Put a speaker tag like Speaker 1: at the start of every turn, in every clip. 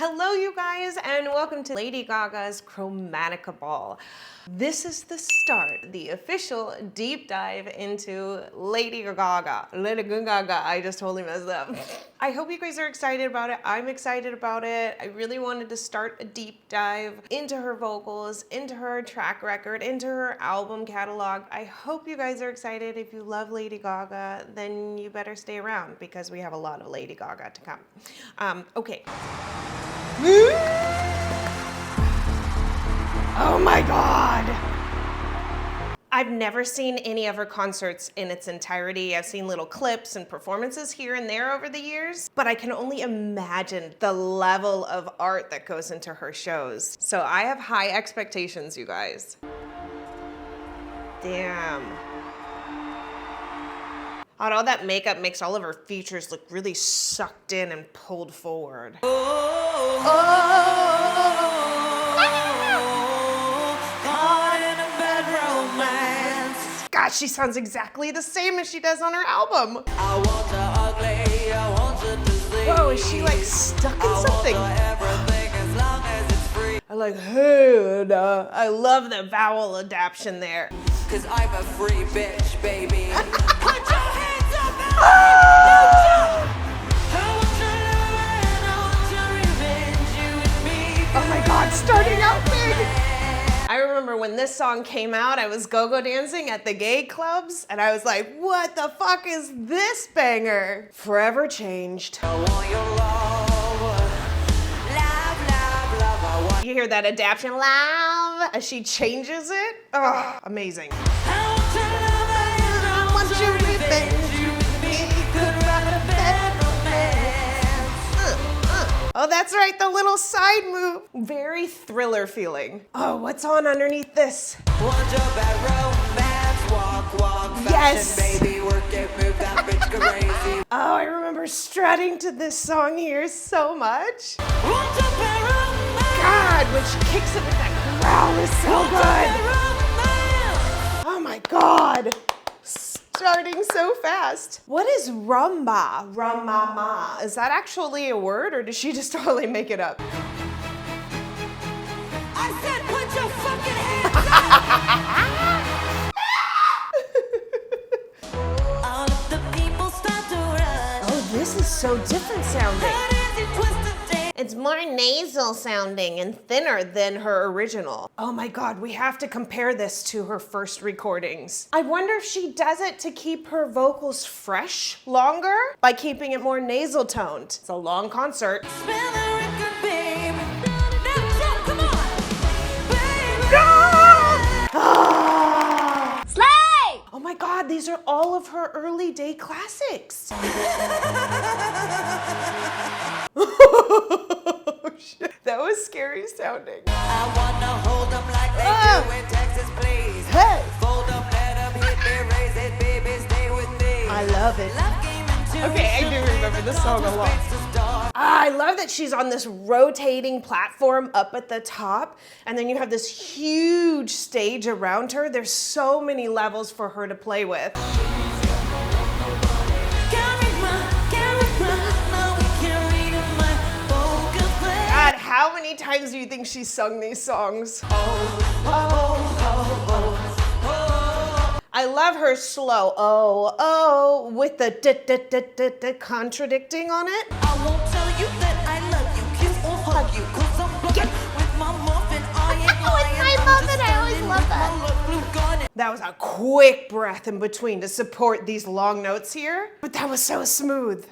Speaker 1: Hello you guys, and welcome to Lady Gaga's Chromatica Ball. This is the start, the official deep dive into Lady Gaga. Lady Gaga, I just totally messed up. I hope you guys are excited about it. I'm excited about it. I really wanted to start a deep dive into her vocals, into her track record, into her album catalog. I hope you guys are excited. If you love Lady Gaga, then you better stay around because we have a lot of Lady Gaga to come. Okay. Oh my God! I've never seen any of her concerts in its entirety. I've seen little clips and performances here and there over the years, but I can only imagine the level of art that goes into her shows. So I have high expectations, you guys. Damn. All that makeup makes all of her features look really sucked in and pulled forward. Gosh, she sounds exactly the same as she does on her album. Whoa, is she like stuck in something? I like, hey, I love the vowel adaptation there. Cause I'm a free bitch, baby. Put your hands up Oh my God, starting out big. I remember when this song came out, I was go-go dancing at the gay clubs, and I was like, what the fuck is this banger? Forever changed. I want your love. You hear that adaptation, love, as she changes it? Oh, amazing. I want your revenge. Oh, that's right, the little side move. Very Thriller feeling. Oh, what's on underneath this? Yes! Baby, work it, move that bitch crazy. Oh, I remember strutting to this song here so much. God, when she kicks it with that growl is so good. Oh my God. Starting so fast. What is rumba? Rumama. Is that actually a word or does she just totally make it up? I said put your fucking hands up! All of the people start to rush. Oh, this is so different sounding. It's more nasal sounding and thinner than her original. Oh my God, we have to compare this to her first recordings. I wonder if she does it to keep her vocals fresh longer by keeping it more nasal toned. It's a long concert. Slay! Oh my God, these are all of her early day classics. Oh, shit. That was scary sounding. I wanna hold them like they do in Texas, please. Hey! Fold them, let them hit me, raise it, baby, stay with me. I love it. Okay, I do remember this song a lot. I love that she's on this rotating platform up at the top, and then you have this huge stage around her. There's so many levels for her to play with. God, how many times do you think she's sung these songs? I love her slow oh with the contradicting on it. I won't tell you that I love you, kiss or hug you, cause I'm blessed with my muffin. With my muffin, I always love that. That was a quick breath in between to support these long notes here, but that was so smooth.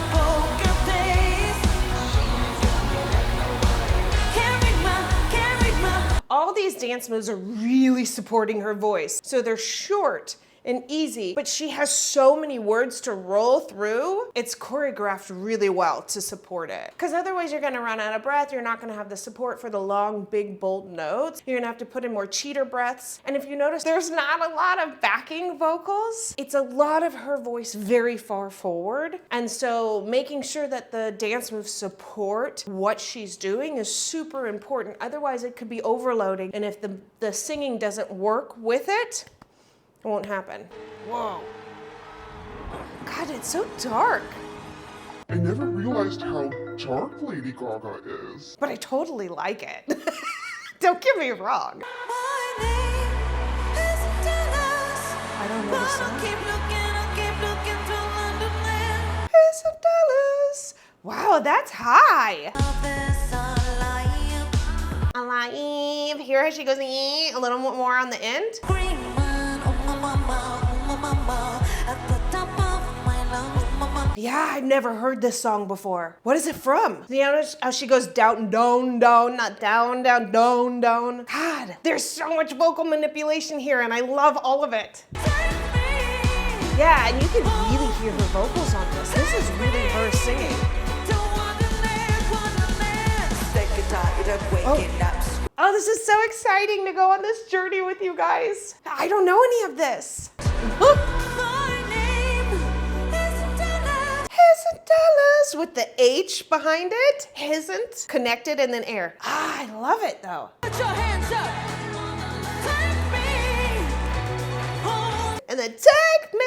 Speaker 1: All these dance moves are really supporting her voice. So they're short and easy, but she has so many words to roll through. It's choreographed really well to support it. Because otherwise you're gonna run out of breath. You're not gonna have the support for the long, big, bold notes. You're gonna have to put in more cheater breaths. And if you notice, there's not a lot of backing vocals. It's a lot of her voice very far forward. And so making sure that the dance moves support what she's doing is super important. Otherwise it could be overloading. And if the singing doesn't work with it, it won't happen. Whoa. God, it's so dark.
Speaker 2: I never realized how dark Lady Gaga is.
Speaker 1: But I totally like it. Don't get me wrong. I don't know the song. Isn't Dallas. Wow, that's high. Alive. Here she goes a little more on the end. Yeah, I've never heard this song before. What is it from? You know how she goes down, down, down, not down, down, down, down. God, there's so much vocal manipulation here and I love all of it. Yeah, and you can really hear her vocals on this. This is really her singing. Oh, this is so exciting to go on this journey with you guys. I don't know any of this. Isn't Dallas with the H behind it? Isn't connected and then air. Ah, I love it though. Put your hands up. And then take me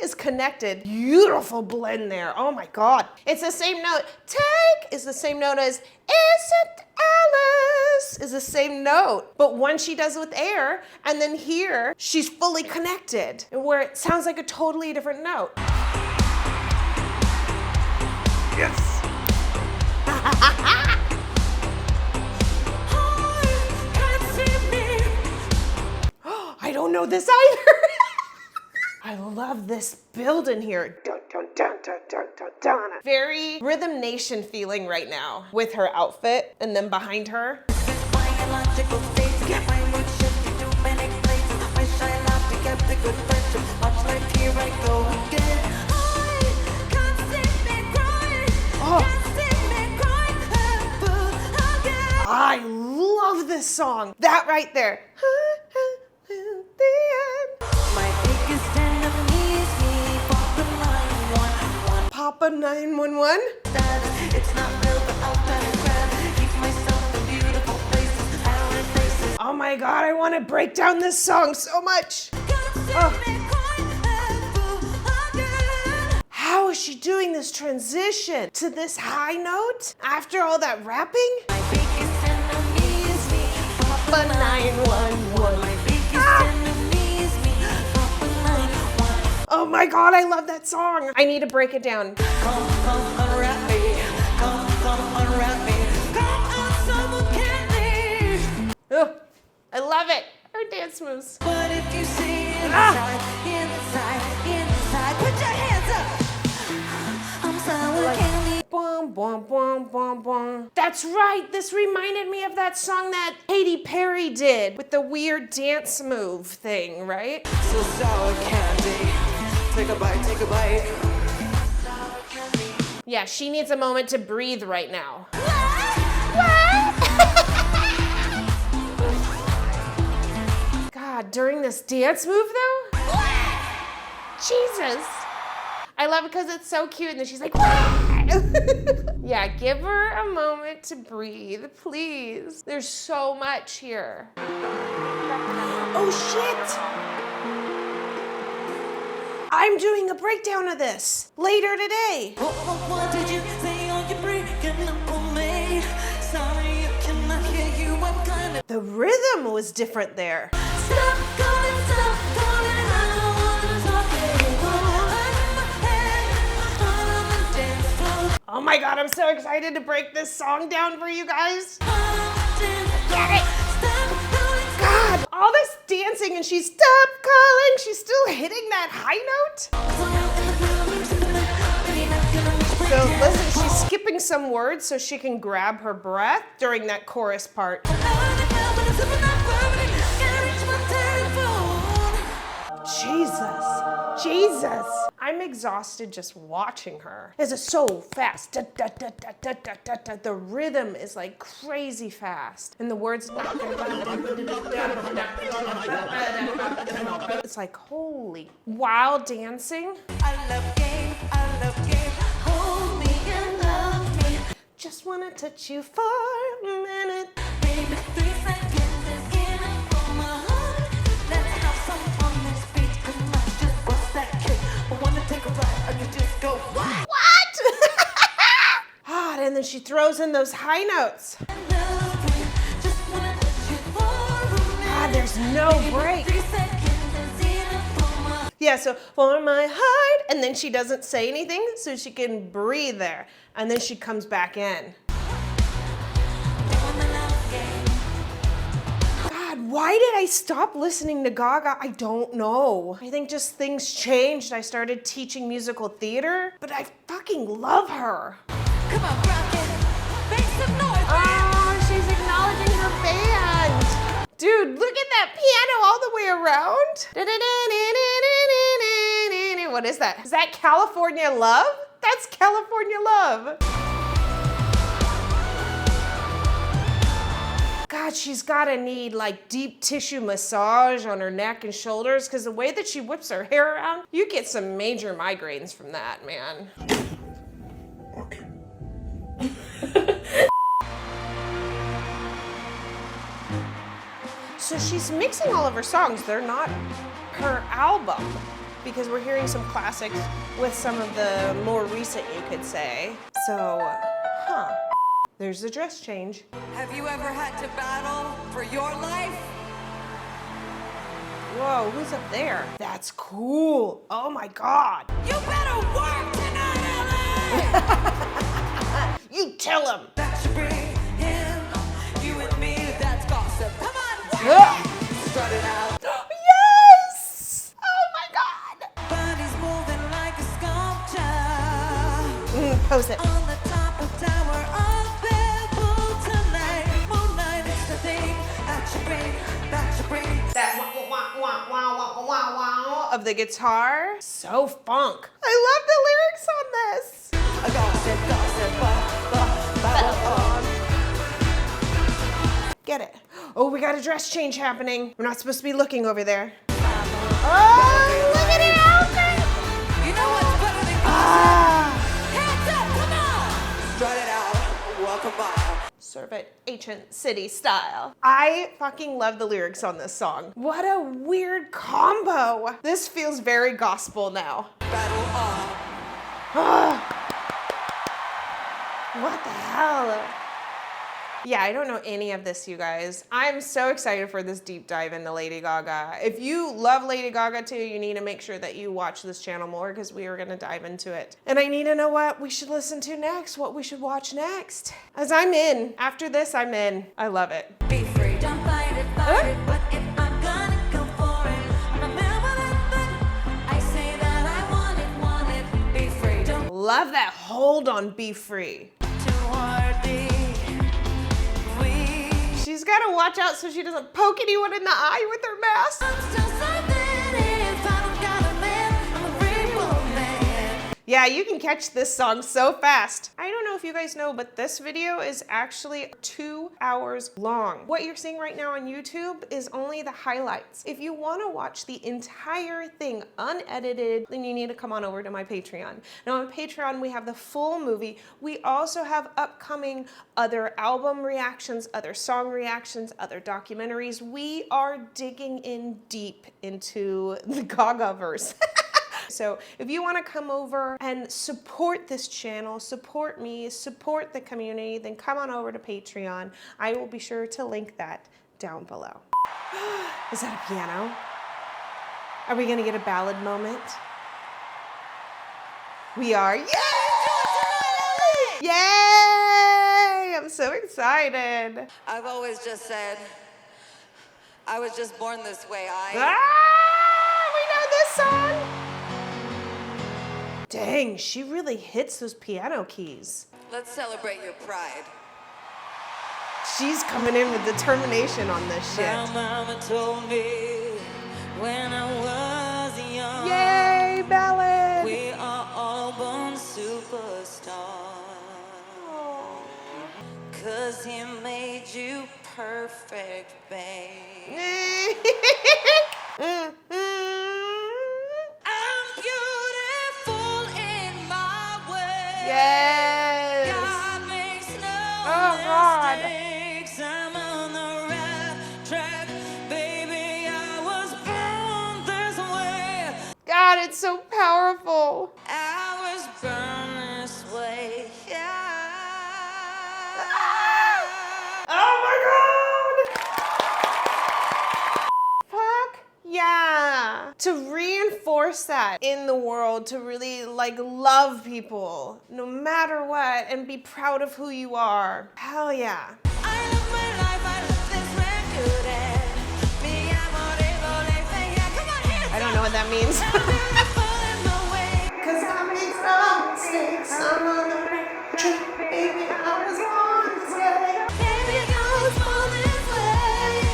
Speaker 1: is connected. Beautiful blend there. Oh my God. It's the same note. Take is the same note as isn't Alice is the same note. But one she does with air and then here she's fully connected where it sounds like a totally different note. Yes. I don't know this either. I love this build in here. Dun, dun, dun, dun, dun, dun, dun. Very Rhythm Nation feeling right now with her outfit and then behind her. Oh. I love this song. That right there. Papa 911. Oh my God, I want to break down this song so much. Oh. How is she doing this transition to this high note after all that rapping? Papa 911. Oh my God, I love that song. I need to break it down. Come unwrap me. Come unwrap me. Oh, I love it. Her dance moves. But if you see inside, inside, put your hands up. I'm sour candy. Boom, boom, boom, boom, boom. That's right. This reminded me of that song that Katy Perry did with the weird dance move thing, right? So sour candy. Take a bite, take a bite. Yeah, she needs a moment to breathe right now. What? God, during this dance move though? Jesus. I love it because it's so cute and then she's like, yeah, give her a moment to breathe, please. There's so much here. Oh shit. I'm doing a breakdown of this later today. What did you say on your breaking up on me? Sorry, I cannot hear you. I'm kind of... The rhythm was different there. Stop calling, I don't wanna talk anymore. Oh my God, I'm so excited to break this song down for you guys. Get it? God, all this dancing and she's stop calling. She's still hitting that high note. So listen, she's skipping some words so she can grab her breath during that chorus part. Jesus. I'm exhausted just watching her. It's so fast. Da, da, da, da, da, da, da, da. The rhythm is like crazy fast. And the words, it's like holy. While dancing. I love game, hold me and love me. Just wanna touch you for a minute. Baby, 3 seconds is enough for my heart. Let's have some fun this beat. Come on, just bust that kick. I wanna take a ride, I can just go, what? And then she throws in those high notes. Ah, there's no break. Yeah, so for my heart, and then she doesn't say anything, so she can breathe there. And then she comes back in. God, why did I stop listening to Gaga? I don't know. I think just things changed. I started teaching musical theater, but I fucking love her.
Speaker 3: Come on, rock it. Make some noise.
Speaker 1: Oh, she's acknowledging her band. Dude, look at that piano all the way around. What is that? Is that California Love? That's California Love. God, she's gotta need like deep tissue massage on her neck and shoulders, because the way that she whips her hair around, you get some major migraines from that, man.
Speaker 2: Okay.
Speaker 1: So she's mixing all of her songs. They're not her album, because we're hearing some classics with some of the more recent, you could say. So, there's the dress change.
Speaker 3: Have you ever had to battle for your life?
Speaker 1: Whoa, who's up there? That's cool. Oh my God.
Speaker 3: You better work tonight, LA!
Speaker 1: You tell him.
Speaker 3: That should bring him, you and me, that's gossip. Come on, work! Strut it out.
Speaker 1: Yes! Oh my God.
Speaker 3: Body's moving like a sculpture.
Speaker 1: Pose it.
Speaker 3: On the top of Tower of Babel tonight. Moonlight is the thing that you bring, that you bring.
Speaker 1: That wow of the guitar. So funk. I love the lyrics on this.
Speaker 3: A gossip, Babylon.
Speaker 1: Get it. Oh, we got a dress change happening. We're not supposed to be looking over there. Oh, look at it, Alfred.
Speaker 3: You know what's better than gossip? Hands up, come on! Strut it out, welcome by.
Speaker 1: Serve it ancient city style. I fucking love the lyrics on this song. What a weird combo. This feels very gospel now.
Speaker 3: Battle on.
Speaker 1: What the hell? Yeah, I don't know any of this, you guys. I'm so excited for this deep dive into Lady Gaga. If you love Lady Gaga too, you need to make sure that you watch this channel more, because we are gonna dive into it. And I need to know what we should listen to next, what we should watch next. As I'm in. After this, I'm in. I love it.
Speaker 3: Be free, don't fight it, but if I'm gonna go for it, remember that I say that I want it, be free, don't
Speaker 1: Love that hold on Be Free.
Speaker 3: too hard, be
Speaker 1: She's gotta watch out so she doesn't poke anyone in the eye with her mask.
Speaker 3: I'm still something if I don't got a man, I'm a free woman.
Speaker 1: Yeah, you can catch this song so fast. I don't know if you guys know, but this video is actually 2 hours long. What you're seeing right now on YouTube is only the highlights. If you want to watch the entire thing unedited, then you need to come on over to my Patreon. Now on Patreon, we have the full movie. We also have upcoming other album reactions, other song reactions, other documentaries. We are digging in deep into the Gaga-verse. So if you want to come over and support this channel, support me, support the community, then come on over to Patreon. I will be sure to link that down below. Is that a piano? Are we gonna get a ballad moment? We are. Yay! Yay! I'm so excited.
Speaker 3: I've always just said, I was just born this way.
Speaker 1: We know this song. Dang, she really hits those piano keys.
Speaker 3: Let's celebrate your pride.
Speaker 1: She's coming in with determination on this shit.
Speaker 3: My mama told me when I was young.
Speaker 1: Yay, Ballad!
Speaker 3: We are all born superstars. 'Cause he made you perfect, babe. I'm beautiful in my way.
Speaker 1: Yes!
Speaker 3: God makes no
Speaker 1: God.
Speaker 3: mistakes. I'm on the right track, baby. I was born this way.
Speaker 1: God, it's so powerful.
Speaker 3: I was born this way. Yeah.
Speaker 1: To reinforce that in the world, to really like love people no matter what and be proud of who you are. Hell yeah.
Speaker 3: I love my life, I love this record, and me, I'm all they say, yeah, come on, hands
Speaker 1: I don't know what that means.
Speaker 3: up. Beautiful in my way.
Speaker 1: Cause I made some mistakes, I'm on the right track, baby, I was born this way.
Speaker 3: Baby, it goes all this way.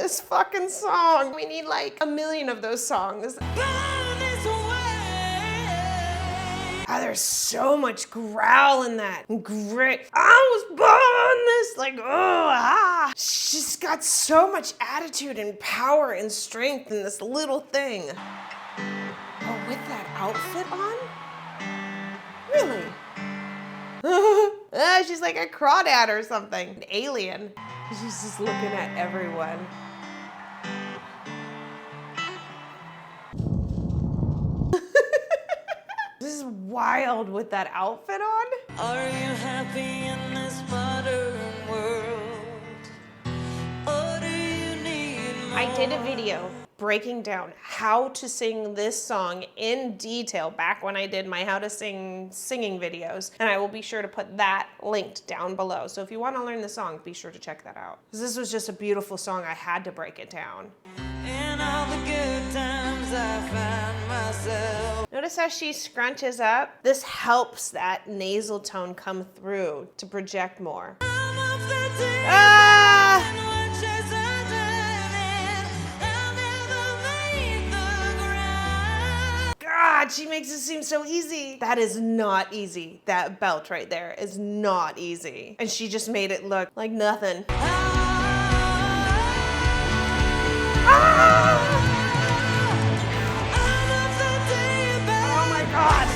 Speaker 1: This fucking song, we need like a million of those songs.
Speaker 3: Born this way.
Speaker 1: Ah, there's so much growl in that. Great. I was born this, like, oh, ah. She's got so much attitude and power and strength in this little thing. Oh, with that outfit on? Really? She's like a crawdad or something. An alien. She's just looking at everyone. This is wild with that outfit on.
Speaker 3: Are you happy in this modern world? Or do you need more?
Speaker 1: I did a video breaking down how to sing this song in detail back when I did my how to sing singing videos, and I will be sure to put that linked down below. So if you want to learn the song, be sure to check that out. 'Cause this was just a beautiful song. I had to break it down.
Speaker 3: In all the good times I find myself.
Speaker 1: Notice how she scrunches up? This helps that nasal tone come through to project more.
Speaker 3: I'm off the deep
Speaker 1: Ah!
Speaker 3: end, watches are turning. I'll never make the ground.
Speaker 1: God, she makes it seem so easy. That is not easy. That belt right there is not easy. And she just made it look like nothing. Oh my God.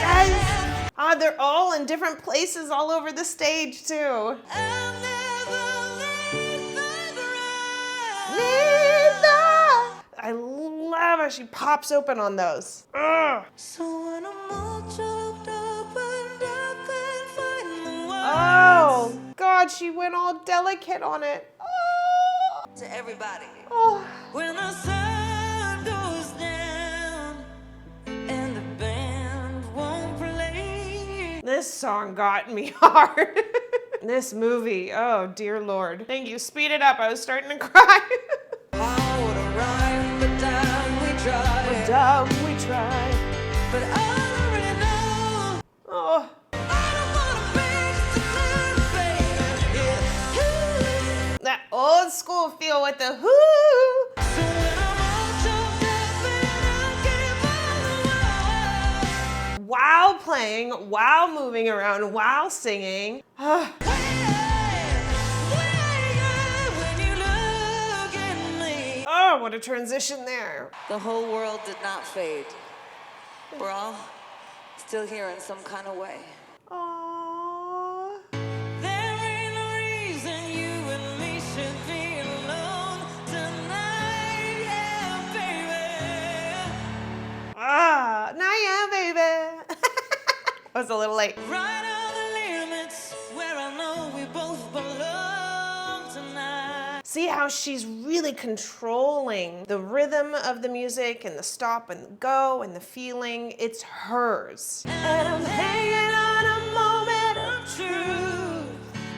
Speaker 1: Yes. Ah, they're all in different places all over the stage too. I love how she pops open on those. Ugh.
Speaker 3: So when I'm all choked up and I can't find the words
Speaker 1: Oh, God, she went all delicate on it. Oh.
Speaker 3: to everybody.
Speaker 1: Oh.
Speaker 3: When the sun goes down and the band won't play.
Speaker 1: This song got me hard. This movie, oh dear Lord. Thank you, speed it up, I was starting to cry.
Speaker 3: How would I rhyme, but down we try.
Speaker 1: Dumb, we try.
Speaker 3: But I already know
Speaker 1: Oh,
Speaker 3: I don't wanna be just a little baby. Yeah.
Speaker 1: that old school feel with the whoo.
Speaker 3: So when I'm all choked up and I can't find the words.
Speaker 1: While playing, while moving around, while singing. Ah,
Speaker 3: When you look at me.
Speaker 1: oh, what a transition there.
Speaker 3: The whole world did not fade. We're all still here in some kind of way.
Speaker 1: Aww.
Speaker 3: There ain't no reason you and me should be alone tonight, yeah, baby.
Speaker 1: Ah, now yeah, baby. I was a little late.
Speaker 3: Right on the limits where I know we both belong tonight.
Speaker 1: See how she's really controlling the rhythm of the music and the stop and the go and the feeling. It's hers.
Speaker 3: And I'm hanging on a moment of truth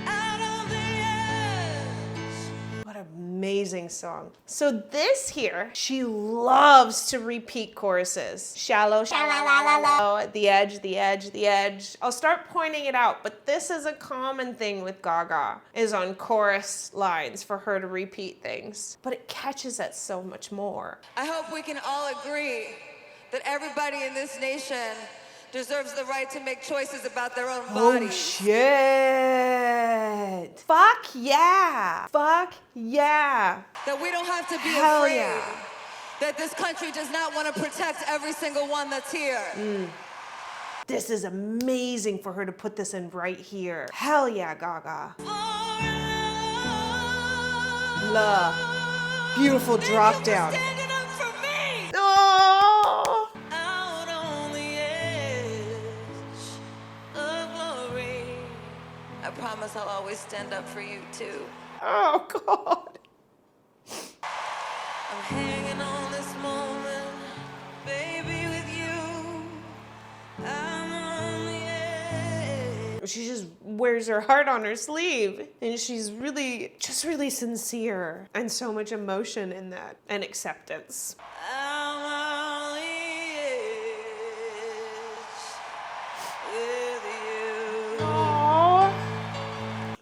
Speaker 3: out on the edge.
Speaker 1: What an amazing song. So this here, she loves to repeat choruses. Shallow, shallow, at the edge, the edge, the edge. I'll start pointing it out, but this is a common thing with Gaga, is on chorus lines for her to repeat things. But it catches at so much more.
Speaker 4: I hope we can all agree that everybody in this nation deserves the right to make choices about their own
Speaker 1: Oh
Speaker 4: bodies.
Speaker 1: shit. Fuck yeah. Fuck yeah.
Speaker 4: That we don't have to be
Speaker 1: Hell
Speaker 4: afraid.
Speaker 1: yeah.
Speaker 4: That this country does not want to protect every single one that's here.
Speaker 1: This is amazing for her to put this in right here. Hell yeah, Gaga. Love. Beautiful drop down.
Speaker 3: Standing up for me.
Speaker 1: Oh.
Speaker 3: Out on the edge of glory.
Speaker 4: I promise I'll always stand up for you too.
Speaker 1: Oh God.
Speaker 3: I'm hanging on
Speaker 1: She just wears her heart on her sleeve. And she's really, just really sincere. And so much emotion in that. And acceptance. Aww.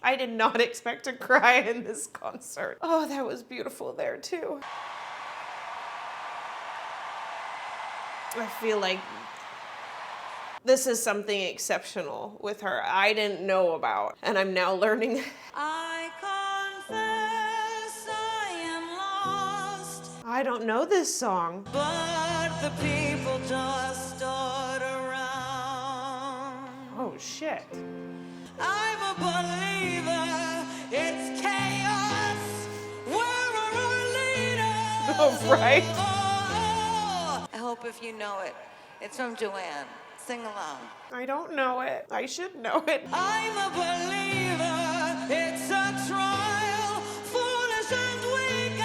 Speaker 1: I did not expect to cry in this concert. Oh, that was beautiful there too. I feel like this is something exceptional with her I didn't know about, and I'm now learning.
Speaker 3: I confess I am lost,
Speaker 1: I don't know this song.
Speaker 3: but the people just stood around.
Speaker 1: Oh shit.
Speaker 3: I'm a believer, it's chaos, we're our leader.
Speaker 1: Oh, right.
Speaker 4: I hope if you know it, it's from Joanne. Sing along.
Speaker 1: I don't know it. I should know it.
Speaker 3: I'm a believer, it's a trial, foolish and weak.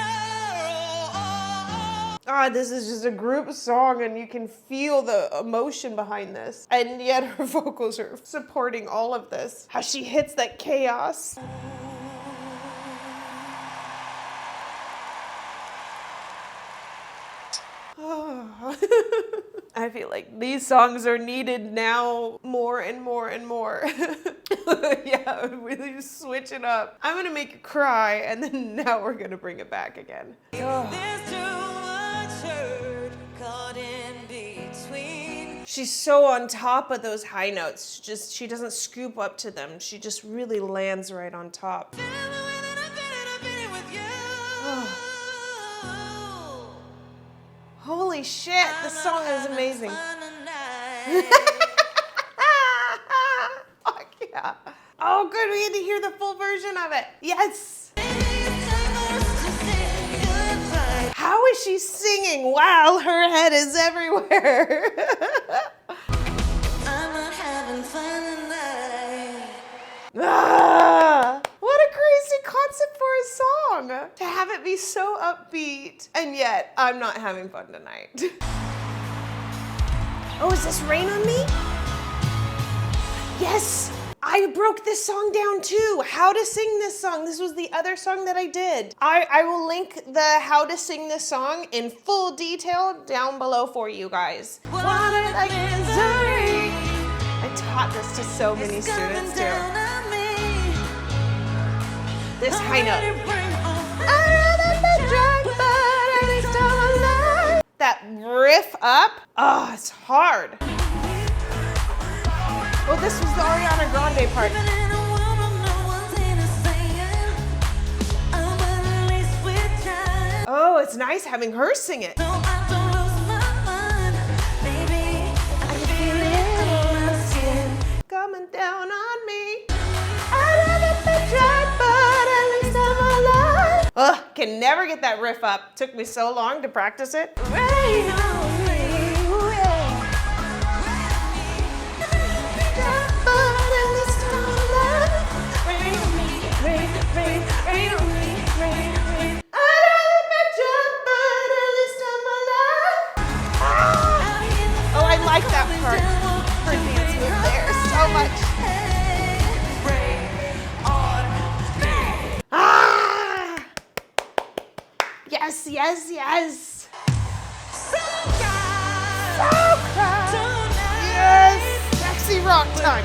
Speaker 1: Ah, this is just a group song and you can feel the emotion behind this. And yet her vocals are supporting all of this. How she hits that chaos. Oh. I feel like these songs are needed now more and more and more. Yeah, really switch it up. I'm gonna make you cry and then now we're gonna bring it back again.
Speaker 3: There's too much hurt caught in between.
Speaker 1: She's so on top of those high notes. She doesn't scoop up to them. She just really lands right on top. Holy shit, this song is amazing. Fuck yeah. Oh good, we had to hear the full version of it. Yes. How is she singing while her head is everywhere?
Speaker 3: I'm not having fun tonight.
Speaker 1: Ah, what a crazy concept for a song. To have it be so upbeat, and yet I'm not having fun tonight. Oh, is this Rain on Me? Yes, I broke this song down too. How to sing this song. This was the other song that I did. I will link the how to sing this song in full detail down below for you guys. Water like Missouri. I taught this to so many students too. This high note. That riff up, oh, it's hard. Oh, this was the Ariana Grande part. Oh, it's nice having her sing it. Coming down on me. Ugh, can never get that riff up. Took me so long to practice it. Rain on me, oh, I like that part. Her dance move there so much. Yes, yes, yes. So proud. Yes. Sexy rock time.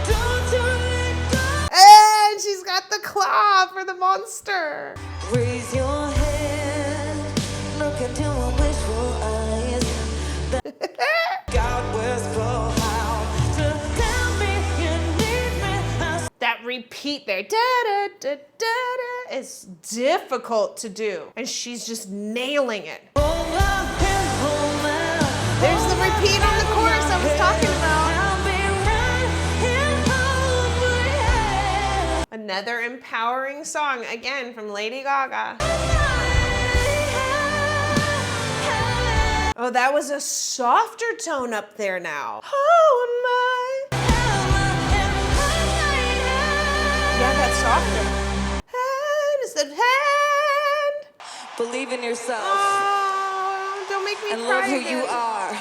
Speaker 1: And she's got the claw for the monster.
Speaker 3: Raise your head, look into my wishful eyes. God whisper how to tell me you need me.
Speaker 1: That repeat there, da da da da da, is difficult to do, and she's just nailing it. There's the repeat on the chorus I was talking about. Another empowering song, again from Lady Gaga. Oh, that was a softer tone up there now. Oh my. Yeah, that's softer. Hand is the hand.
Speaker 4: Believe in yourself
Speaker 1: Oh, don't make me
Speaker 4: and
Speaker 1: cry
Speaker 4: love who
Speaker 1: again.
Speaker 4: you are.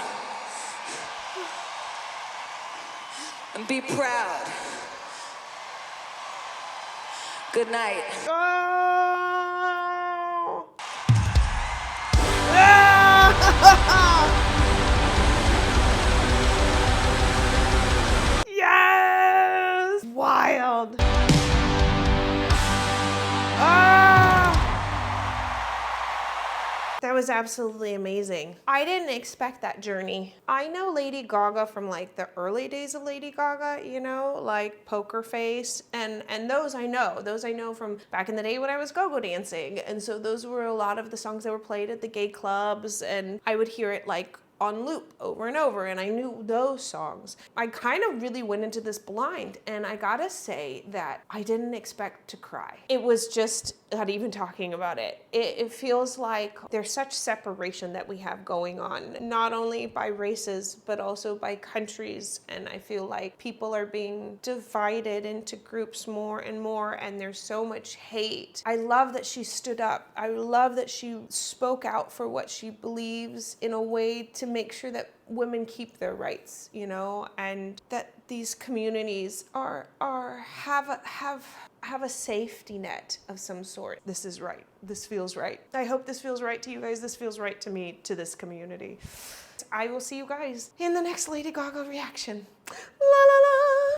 Speaker 4: And be proud Good night.
Speaker 1: Oh. Yes! Wild. That was absolutely amazing. I didn't expect that journey. I know Lady Gaga from like the early days of Lady Gaga, you know, like Poker Face, and those I know. Those I know from back in the day when I was go-go dancing. And so those were a lot of the songs that were played at the gay clubs, and I would hear it like on loop over and over, and I knew those songs. I kind of really went into this blind, and I gotta say that I didn't expect to cry. It was just, not even talking about it, it feels like there's such separation that we have going on, not only by races, but also by countries, and I feel like people are being divided into groups more and more, and there's so much hate. I love that she stood up. I love that she spoke out for what she believes in a way to make sure that women keep their rights, you know, and that these communities have a safety net of some sort. This is right. This feels right. I hope this feels right to you guys. This feels right to me, to this community. I will see you guys in the next Lady Gaga reaction. La la la.